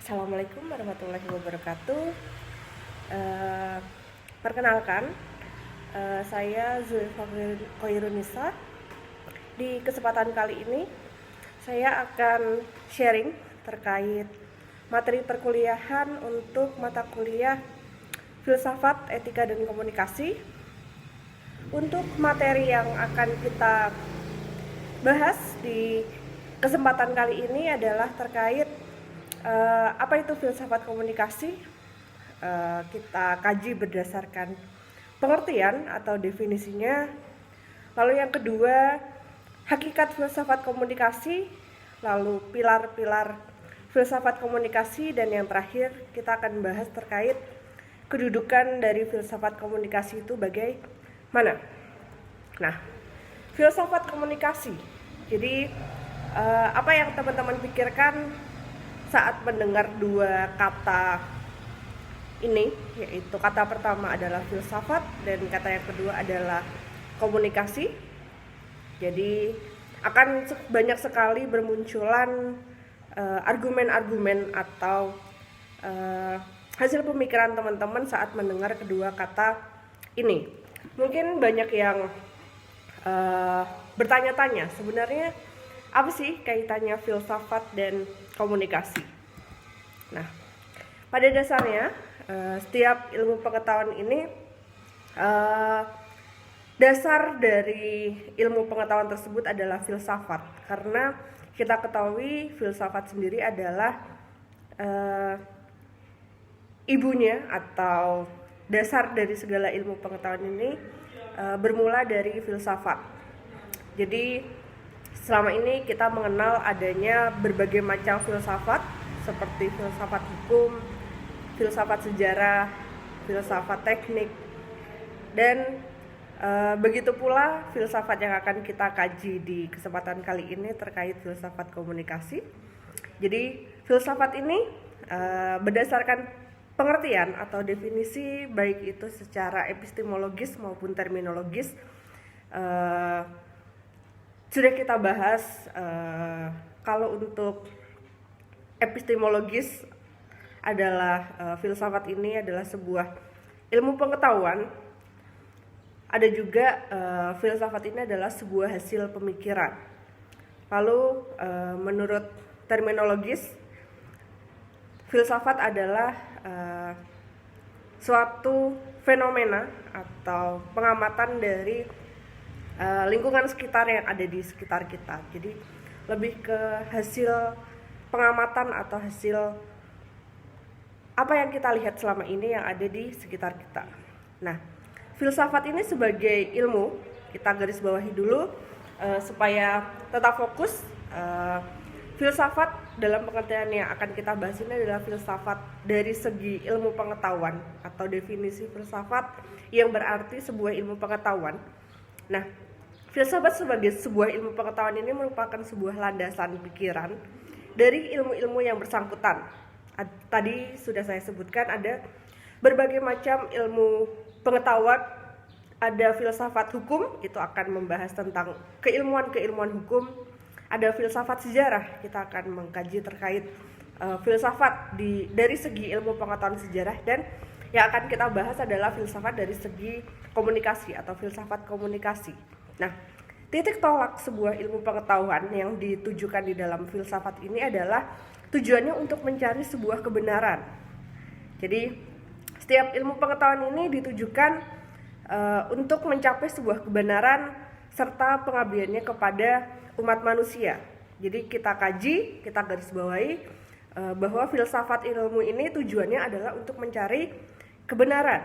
Assalamualaikum warahmatullahi wabarakatuh. Eh, Perkenalkan, saya Zulfa Khairunisa. Di kesempatan kali ini, saya akan sharing terkait materi perkuliahan untuk mata kuliah Filsafat, Etika, dan Komunikasi. Untuk materi yang akan kita bahas di kesempatan kali ini adalah terkait apa itu filsafat komunikasi. Kita kaji berdasarkan pengertian atau definisinya. Lalu yang kedua, hakikat filsafat komunikasi, lalu pilar-pilar filsafat komunikasi, dan yang terakhir kita akan bahas terkait kedudukan dari filsafat komunikasi itu bagaimana. Nah, filsafat komunikasi. Jadi apa yang teman-teman pikirkan saat mendengar dua kata ini, yaitu kata pertama adalah filsafat dan kata yang kedua adalah komunikasi. Jadi akan banyak sekali bermunculan argumen-argumen atau hasil pemikiran teman-teman saat mendengar kedua kata ini. Mungkin banyak yang bertanya-tanya, sebenarnya apa sih kaitannya filsafat dan komunikasi? Nah, pada dasarnya setiap ilmu pengetahuan ini, dasar dari ilmu pengetahuan tersebut adalah filsafat. Karena kita ketahui filsafat sendiri adalah ibunya atau dasar dari segala ilmu pengetahuan ini bermula dari filsafat. Jadi selama ini kita mengenal adanya berbagai macam filsafat seperti filsafat hukum, filsafat sejarah, filsafat teknik, dan begitu pula filsafat yang akan kita kaji di kesempatan kali ini terkait filsafat komunikasi. Jadi filsafat ini berdasarkan pengertian atau definisi baik itu secara epistemologis maupun terminologis sudah kita bahas. Kalau untuk epistemologis adalah filsafat ini adalah sebuah ilmu pengetahuan. Ada juga filsafat ini adalah sebuah hasil pemikiran. Lalu menurut terminologis, filsafat adalah suatu fenomena atau pengamatan dari lingkungan sekitar yang ada di sekitar kita. Jadi lebih ke hasil pengamatan atau hasil apa yang kita lihat selama ini yang ada di sekitar kita. Nah, filsafat ini sebagai ilmu, kita garis bawahi dulu supaya tetap fokus. Filsafat dalam pengertian yang akan kita bahas ini adalah filsafat dari segi ilmu pengetahuan atau definisi filsafat yang berarti sebuah ilmu pengetahuan. Nah, filsafat sebagai sebuah ilmu pengetahuan ini merupakan sebuah landasan pikiran dari ilmu-ilmu yang bersangkutan. Tadi sudah saya sebutkan ada berbagai macam ilmu pengetahuan. Ada filsafat hukum, itu akan membahas tentang keilmuan-keilmuan hukum. Ada filsafat sejarah, kita akan mengkaji terkait filsafat dari segi ilmu pengetahuan sejarah. Dan yang akan kita bahas adalah filsafat dari segi komunikasi atau filsafat komunikasi. Nah, titik tolak sebuah ilmu pengetahuan yang ditujukan di dalam filsafat ini adalah tujuannya untuk mencari sebuah kebenaran. Jadi, setiap ilmu pengetahuan ini ditujukan untuk mencapai sebuah kebenaran serta pengabdiannya kepada umat manusia. Jadi kita kaji, kita garis bawahi bahwa filsafat ilmu ini tujuannya adalah untuk mencari kebenaran.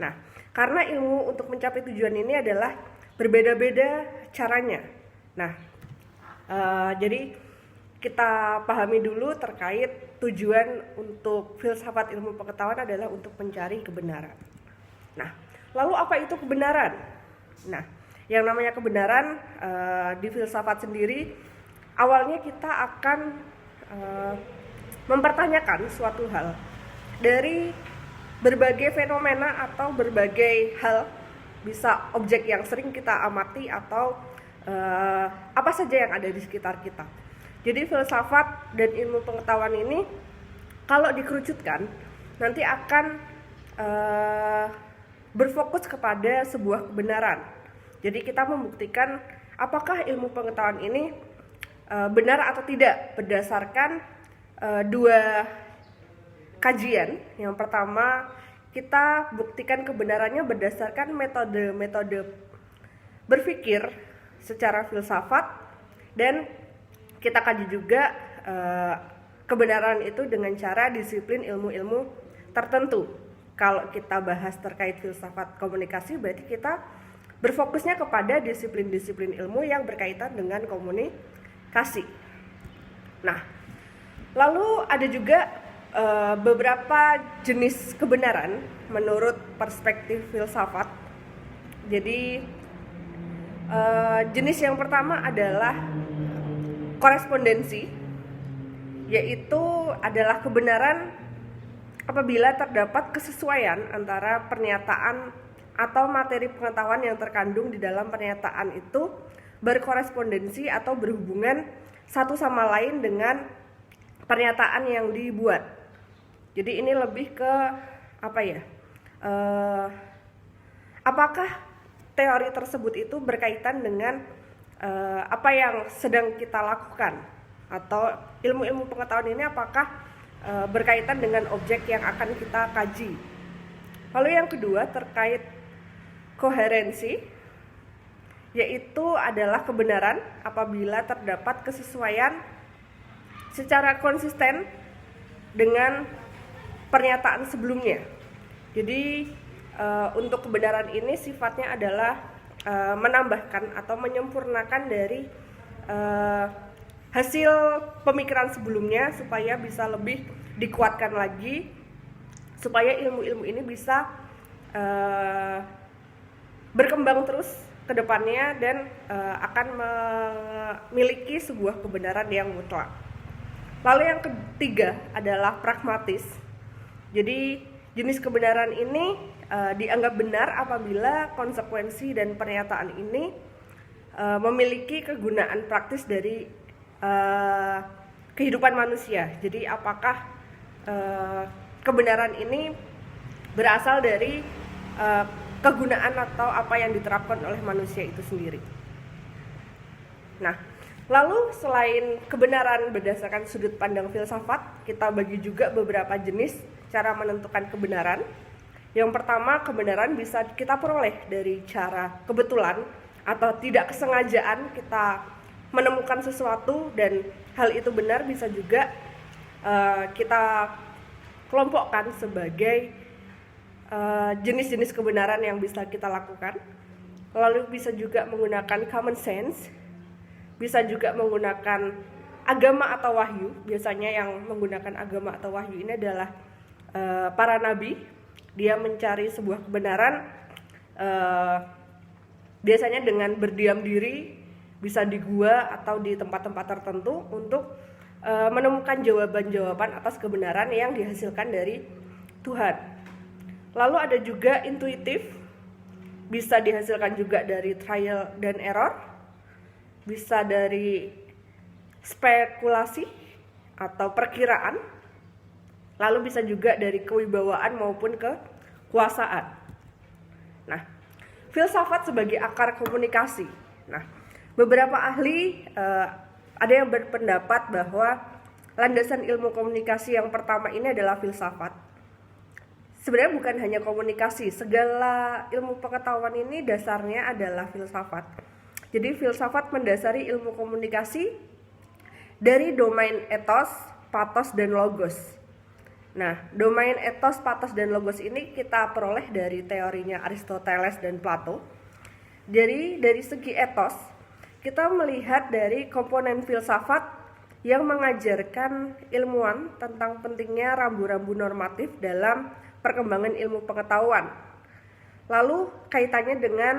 Nah, karena ilmu untuk mencapai tujuan ini adalah berbeda-beda caranya. Nah, jadi kita pahami dulu terkait tujuan untuk filsafat ilmu pengetahuan adalah untuk mencari kebenaran. Nah, lalu apa itu kebenaran? Nah, yang namanya kebenaran di filsafat sendiri, awalnya kita akan mempertanyakan suatu hal dari berbagai fenomena atau berbagai hal, bisa objek yang sering kita amati atau apa saja yang ada di sekitar kita. Jadi filsafat dan ilmu pengetahuan ini Kalau dikerucutkan nanti akan berfokus kepada sebuah kebenaran. Jadi kita membuktikan apakah ilmu pengetahuan ini benar atau tidak berdasarkan dua kajian. Yang pertama, kita buktikan kebenarannya berdasarkan metode-metode berpikir secara filsafat, dan kita kaji juga kebenaran itu dengan cara disiplin ilmu-ilmu tertentu. Kalau kita bahas terkait filsafat komunikasi, berarti kita berfokusnya kepada disiplin-disiplin ilmu yang berkaitan dengan komunikasi. Nah, lalu ada juga beberapa jenis kebenaran menurut perspektif filsafat. Jadi jenis yang pertama adalah korespondensi, yaitu adalah kebenaran apabila terdapat kesesuaian antara pernyataan atau materi pengetahuan yang terkandung di dalam pernyataan itu berkorespondensi atau berhubungan satu sama lain dengan pernyataan yang dibuat. Jadi ini lebih ke apakah teori tersebut itu berkaitan dengan apa yang sedang kita lakukan, atau ilmu-ilmu pengetahuan ini apakah berkaitan dengan objek yang akan kita kaji. Lalu yang kedua terkait koherensi, yaitu adalah kebenaran apabila terdapat kesesuaian secara konsisten dengan pernyataan sebelumnya. Jadi untuk kebenaran ini sifatnya adalah menambahkan atau menyempurnakan dari hasil pemikiran sebelumnya supaya bisa lebih dikuatkan lagi, supaya ilmu-ilmu ini bisa berkembang terus ke depannya dan akan memiliki sebuah kebenaran yang mutlak. Lalu yang ketiga adalah pragmatis. Jadi jenis kebenaran ini dianggap benar apabila konsekuensi dan pernyataan ini memiliki kegunaan praktis dari kehidupan manusia. Jadi apakah kebenaran ini berasal dari kegunaan atau apa yang diterapkan oleh manusia itu sendiri. Nah, lalu selain kebenaran berdasarkan sudut pandang filsafat, kita bagi juga beberapa jenis cara menentukan kebenaran. Yang pertama, kebenaran bisa kita peroleh dari cara kebetulan atau tidak kesengajaan kita menemukan sesuatu dan hal itu benar, bisa juga kita kelompokkan sebagai jenis-jenis kebenaran yang bisa kita lakukan. Lalu bisa juga menggunakan common sense, bisa juga menggunakan agama atau wahyu. Biasanya yang menggunakan agama atau wahyu ini adalah para nabi. Dia mencari sebuah kebenaran biasanya dengan berdiam diri, bisa di gua atau di tempat-tempat tertentu untuk menemukan jawaban-jawaban atas kebenaran yang dihasilkan dari Tuhan. Lalu ada juga intuitif, bisa dihasilkan juga dari trial dan error, bisa dari spekulasi atau perkiraan, lalu bisa juga dari kewibawaan maupun kekuasaan. Nah, filsafat sebagai akar komunikasi. Nah, beberapa ahli ada yang berpendapat bahwa landasan ilmu komunikasi yang pertama ini adalah filsafat. Sebenarnya bukan hanya komunikasi, segala ilmu pengetahuan ini dasarnya adalah filsafat. Jadi filsafat mendasari ilmu komunikasi dari domain etos, patos, dan logos. Nah, domain etos, patos, dan logos ini kita peroleh dari teorinya Aristoteles dan Plato. Jadi dari segi etos, kita melihat dari komponen filsafat yang mengajarkan ilmuwan tentang pentingnya rambu-rambu normatif dalam perkembangan ilmu pengetahuan. Lalu kaitannya dengan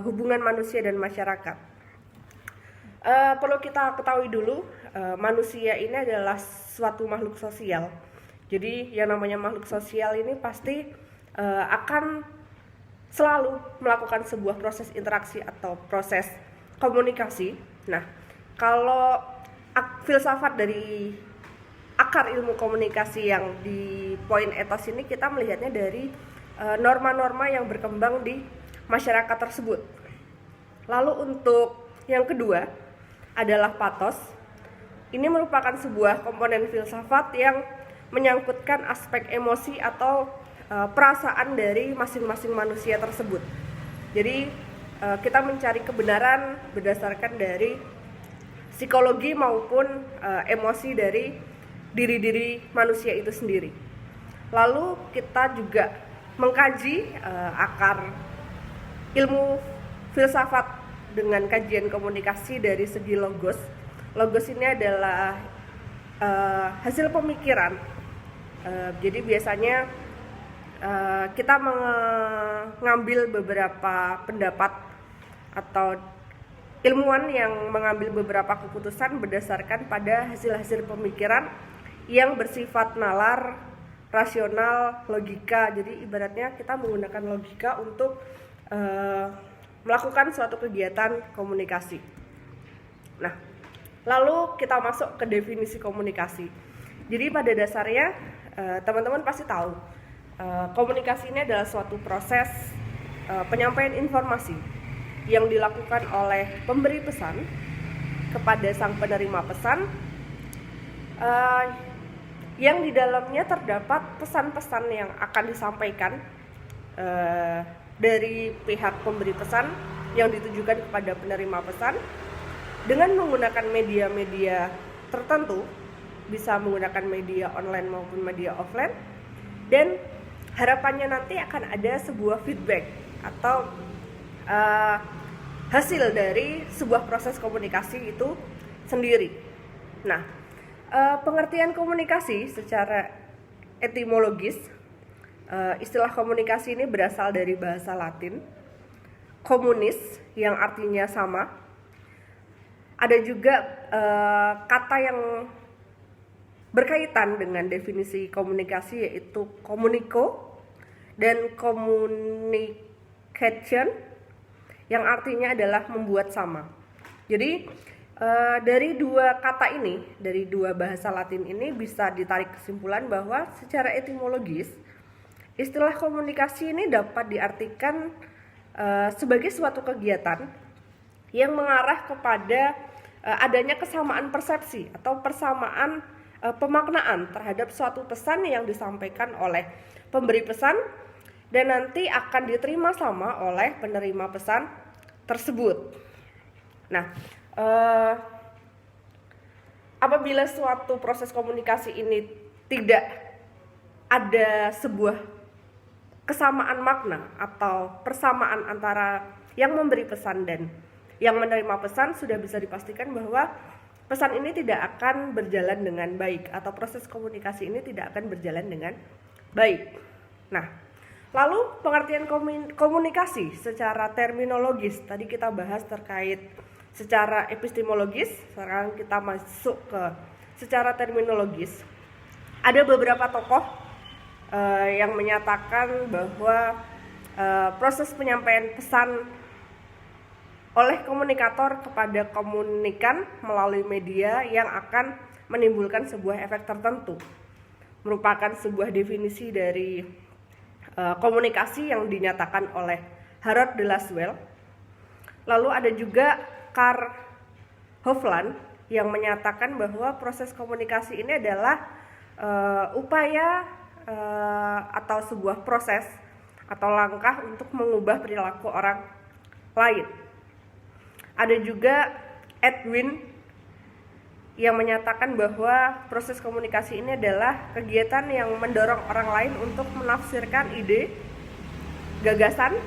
hubungan manusia dan masyarakat. Perlu kita ketahui dulu, manusia ini adalah suatu makhluk sosial. Jadi yang namanya makhluk sosial ini pasti akan selalu melakukan sebuah proses interaksi atau proses komunikasi. Nah, kalau filsafat dari akar ilmu komunikasi yang di poin etos ini kita melihatnya dari norma-norma yang berkembang di masyarakat tersebut. Lalu untuk yang kedua adalah pathos. Ini merupakan sebuah komponen filsafat yang menyangkutkan aspek emosi atau perasaan dari masing-masing manusia tersebut. Jadi kita mencari kebenaran berdasarkan dari psikologi maupun emosi dari diri-diri manusia itu sendiri. Lalu kita juga mengkaji akar ilmu filsafat dengan kajian komunikasi dari segi logos. Logos ini adalah hasil pemikiran. Jadi biasanya kita mengambil beberapa pendapat atau ilmuwan yang mengambil beberapa keputusan berdasarkan pada hasil-hasil pemikiran yang bersifat nalar, rasional, logika. Jadi ibaratnya kita menggunakan logika untuk melakukan suatu kegiatan komunikasi. Nah, lalu kita masuk ke definisi komunikasi. Jadi pada dasarnya teman-teman pasti tahu komunikasi ini adalah suatu proses penyampaian informasi yang dilakukan oleh pemberi pesan kepada sang penerima pesan, yang di dalamnya terdapat pesan-pesan yang akan disampaikan dari pihak pemberi pesan yang ditujukan kepada penerima pesan dengan menggunakan media-media tertentu, bisa menggunakan media online maupun media offline, dan harapannya nanti akan ada sebuah feedback atau hasil dari sebuah proses komunikasi itu sendiri. Nah, pengertian komunikasi secara etimologis, istilah komunikasi ini berasal dari bahasa Latin communis yang artinya sama. Ada juga kata yang berkaitan dengan definisi komunikasi, yaitu communico dan communication yang artinya adalah membuat sama. Jadi dari dua kata ini, dari dua bahasa Latin ini bisa ditarik kesimpulan bahwa secara etimologis istilah komunikasi ini dapat diartikan sebagai suatu kegiatan yang mengarah kepada adanya kesamaan persepsi atau persamaan pemaknaan terhadap suatu pesan yang disampaikan oleh pemberi pesan dan nanti akan diterima sama oleh penerima pesan tersebut. Nah, apabila suatu proses komunikasi ini tidak ada sebuah kesamaan makna atau persamaan antara yang memberi pesan dan yang menerima pesan, sudah bisa dipastikan bahwa pesan ini tidak akan berjalan dengan baik atau proses komunikasi ini tidak akan berjalan dengan baik. Nah, lalu pengertian komunikasi secara terminologis, tadi kita bahas terkait secara epistemologis, sekarang kita masuk ke secara terminologis. Ada beberapa tokoh yang menyatakan bahwa proses penyampaian pesan oleh komunikator kepada komunikan melalui media yang akan menimbulkan sebuah efek tertentu merupakan sebuah definisi dari komunikasi yang dinyatakan oleh Harold de Lasswell. Lalu ada juga Karl Hofland yang menyatakan bahwa proses komunikasi ini adalah upaya atau sebuah proses atau langkah untuk mengubah perilaku orang lain. Ada juga Edwin yang menyatakan bahwa proses komunikasi ini adalah kegiatan yang mendorong orang lain untuk menafsirkan ide, gagasan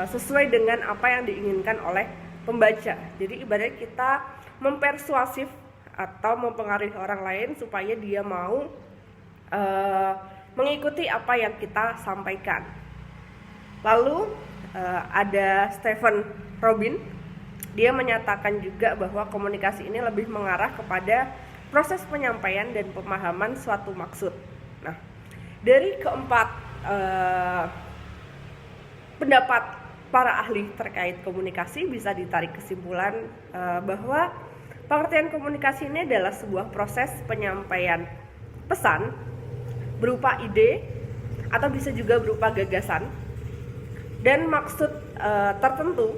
sesuai dengan apa yang diinginkan oleh pembaca. Jadi ibaratnya kita mempersuasif atau mempengaruhi orang lain supaya dia mau mengikuti apa yang kita sampaikan. Lalu ada Stephen Robin. Dia menyatakan juga bahwa komunikasi ini lebih mengarah kepada proses penyampaian dan pemahaman suatu maksud. Nah, dari keempat pendapat para ahli terkait komunikasi bisa ditarik kesimpulan bahwa pengertian komunikasi ini adalah sebuah proses penyampaian pesan berupa ide atau bisa juga berupa gagasan dan maksud tertentu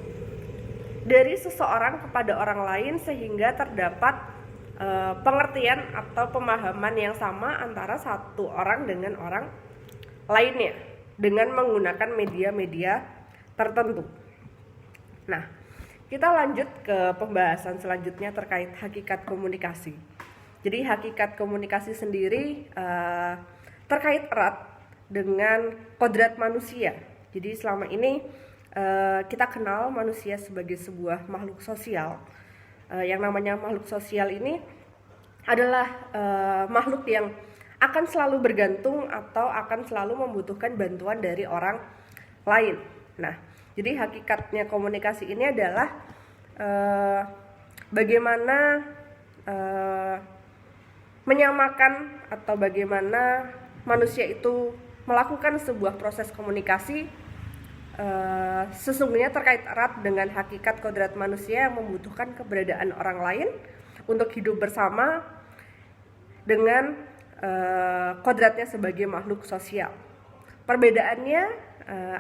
dari seseorang kepada orang lain sehingga terdapat pengertian atau pemahaman yang sama antara satu orang dengan orang lainnya dengan menggunakan media-media tertentu. Nah, kita lanjut ke pembahasan selanjutnya terkait hakikat komunikasi. Jadi hakikat komunikasi sendiri terkait erat dengan kodrat manusia. Jadi selama ini kita kenal manusia sebagai sebuah makhluk sosial. Yang namanya makhluk sosial ini adalah makhluk yang akan selalu bergantung atau akan selalu membutuhkan bantuan dari orang lain. Nah, jadi hakikatnya komunikasi ini adalah bagaimana menyamakan atau bagaimana manusia itu melakukan sebuah proses komunikasi sesungguhnya terkait erat dengan hakikat kodrat manusia yang membutuhkan keberadaan orang lain untuk hidup bersama dengan kodratnya sebagai makhluk sosial. Perbedaannya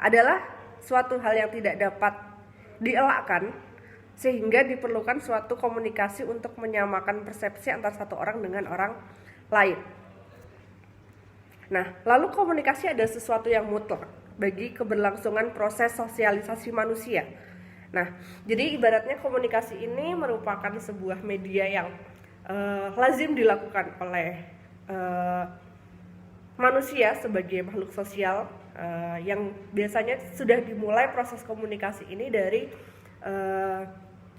adalah suatu hal yang tidak dapat dielakkan sehingga diperlukan suatu komunikasi untuk menyamakan persepsi antara satu orang dengan orang lain. Nah, lalu komunikasi ada sesuatu yang mutlak bagi keberlangsungan proses sosialisasi manusia. Nah, jadi ibaratnya komunikasi ini merupakan sebuah media yang lazim dilakukan oleh manusia sebagai makhluk sosial yang biasanya sudah dimulai proses komunikasi ini dari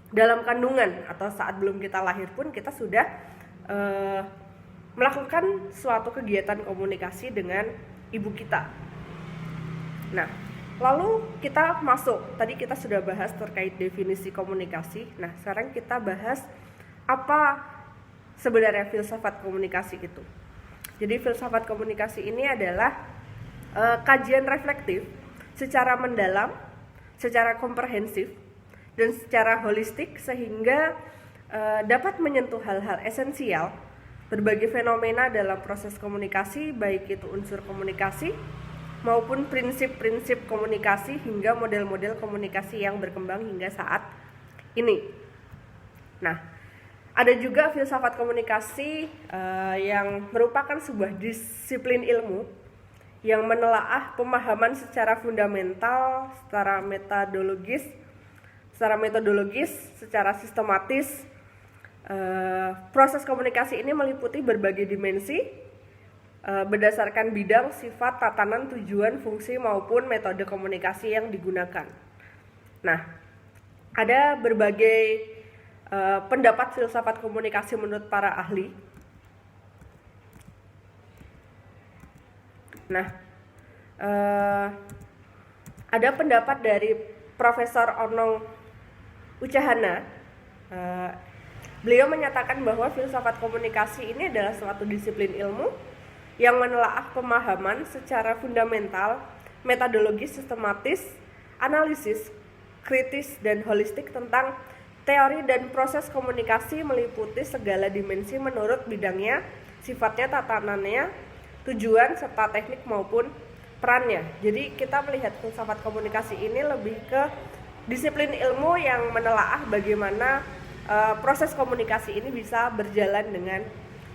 dalam kandungan atau saat belum kita lahir pun kita sudah melakukan suatu kegiatan komunikasi dengan ibu kita. Nah, lalu kita masuk, tadi kita sudah bahas terkait definisi komunikasi. Nah, sekarang kita bahas apa sebenarnya filsafat komunikasi itu. Jadi filsafat komunikasi ini adalah kajian reflektif secara mendalam, secara komprehensif, dan secara holistik sehingga dapat menyentuh hal-hal esensial berbagai fenomena dalam proses komunikasi, baik itu unsur komunikasi maupun prinsip-prinsip komunikasi hingga model-model komunikasi yang berkembang hingga saat ini. Nah, ada juga filsafat komunikasi yang merupakan sebuah disiplin ilmu yang menelaah pemahaman secara fundamental, secara metodologis, secara sistematis. Proses komunikasi ini meliputi berbagai dimensi berdasarkan bidang, sifat, tatanan, tujuan, fungsi maupun metode komunikasi yang digunakan. Nah, ada berbagai pendapat filsafat komunikasi menurut para ahli. Nah, ada pendapat dari Profesor Onong Uchahana. Beliau menyatakan bahwa filsafat komunikasi ini adalah suatu disiplin ilmu yang menelaah pemahaman secara fundamental, metodologis, sistematis, analisis, kritis, dan holistik tentang teori dan proses komunikasi meliputi segala dimensi menurut bidangnya, sifatnya, tatanannya, tujuan, serta teknik maupun perannya. Jadi kita melihat filsafat komunikasi ini lebih ke disiplin ilmu yang menelaah bagaimana proses komunikasi ini bisa berjalan dengan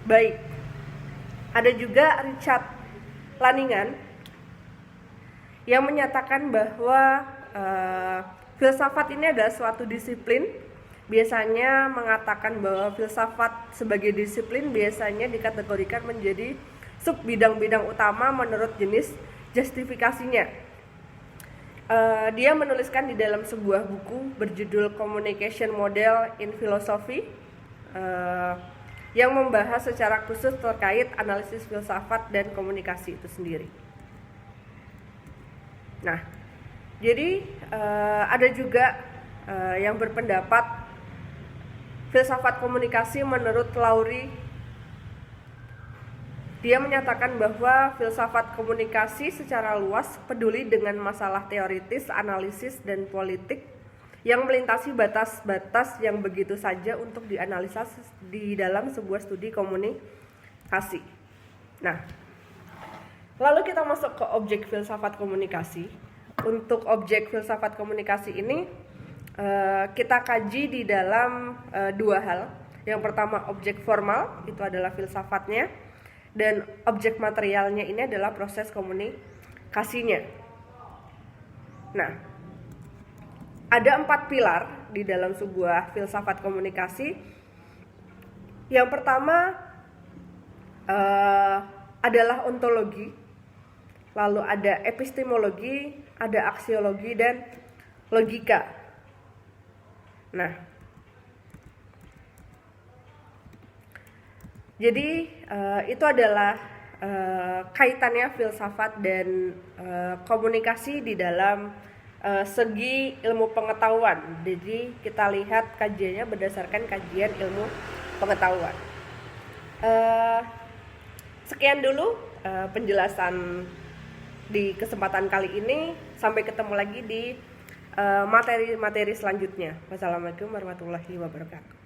baik. Ada juga Richard Laningan yang menyatakan bahwa filsafat ini adalah suatu disiplin. Biasanya mengatakan bahwa filsafat sebagai disiplin biasanya dikategorikan menjadi sub bidang-bidang utama menurut jenis justifikasinya. Dia menuliskan di dalam sebuah buku berjudul Communication Model in Philosophy yang membahas secara khusus terkait analisis filsafat dan komunikasi itu sendiri. Nah, jadi ada juga yang berpendapat filsafat komunikasi menurut Lowry. Dia menyatakan bahwa filsafat komunikasi secara luas peduli dengan masalah teoritis, analisis, dan politik yang melintasi batas-batas yang begitu saja untuk dianalisa di dalam sebuah studi komunikasi. Nah, lalu kita masuk ke objek filsafat komunikasi. Untuk objek filsafat komunikasi ini kita kaji di dalam dua hal. Yang pertama objek formal, itu adalah filsafatnya, dan objek materialnya ini adalah proses komunikasinya. Nah, ada 4 pilar di dalam sebuah filsafat komunikasi. Yang pertama adalah ontologi, lalu ada epistemologi, ada aksiologi, dan logika. Nah, jadi itu adalah kaitannya filsafat dan komunikasi di dalam segi ilmu pengetahuan. Jadi kita lihat kajiannya berdasarkan kajian ilmu pengetahuan. Sekian dulu penjelasan di kesempatan kali ini. Sampai ketemu lagi di materi-materi selanjutnya. Wassalamualaikum warahmatullahi wabarakatuh.